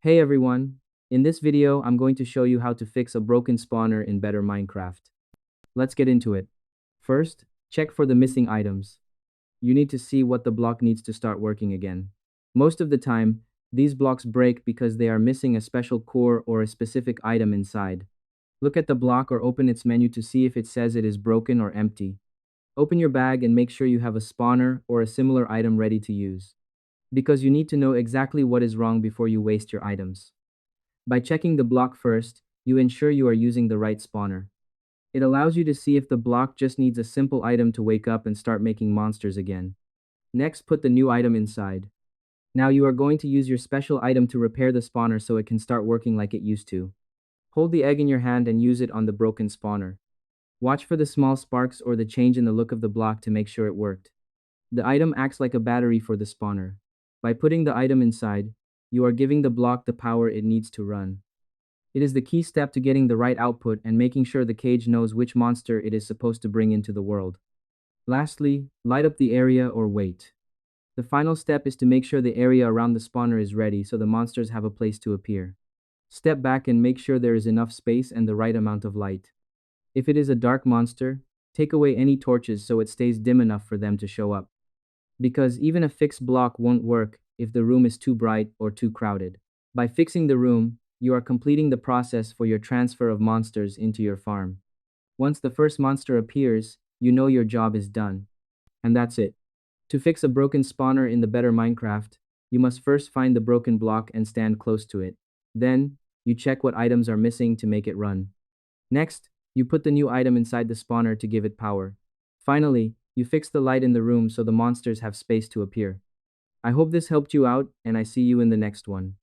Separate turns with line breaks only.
Hey everyone! In this video, I'm going to show you how to fix a broken spawner in Better Minecraft. Let's get into it. First, check for the missing items. You need to see what the block needs to start working again. Most of the time, these blocks break because they are missing a special core or a specific item inside. Look at the block or open its menu to see if it says it is broken or empty. Open your bag and make sure you have a spawner or a similar item ready to use, because you need to know exactly what is wrong before you waste your items. By checking the block first, you ensure you are using the right spawner. It allows you to see if the block just needs a simple item to wake up and start making monsters again. Next, put the new item inside. Now you are going to use your special item to repair the spawner so it can start working like it used to. Hold the egg in your hand and use it on the broken spawner. Watch for the small sparks or the change in the look of the block to make sure it worked. The item acts like a battery for the spawner. By putting the item inside, you are giving the block the power it needs to run. It is the key step to getting the right output and making sure the cage knows which monster it is supposed to bring into the world. Lastly, light up the area or wait. The final step is to make sure the area around the spawner is ready so the monsters have a place to appear. Step back and make sure there is enough space and the right amount of light. If it is a dark monster, take away any torches so it stays dim enough for them to show up. Because even a fixed block won't work if the room is too bright or too crowded. By fixing the room, you are completing the process for your transfer of monsters into your farm. Once the first monster appears, you know your job is done. And that's it. To fix a broken spawner in the Better Minecraft, you must first find the broken block and stand close to it. Then, you check what items are missing to make it run. Next, you put the new item inside the spawner to give it power. Finally, you fix the light in the room so the monsters have space to appear. I hope this helped you out, and I see you in the next one.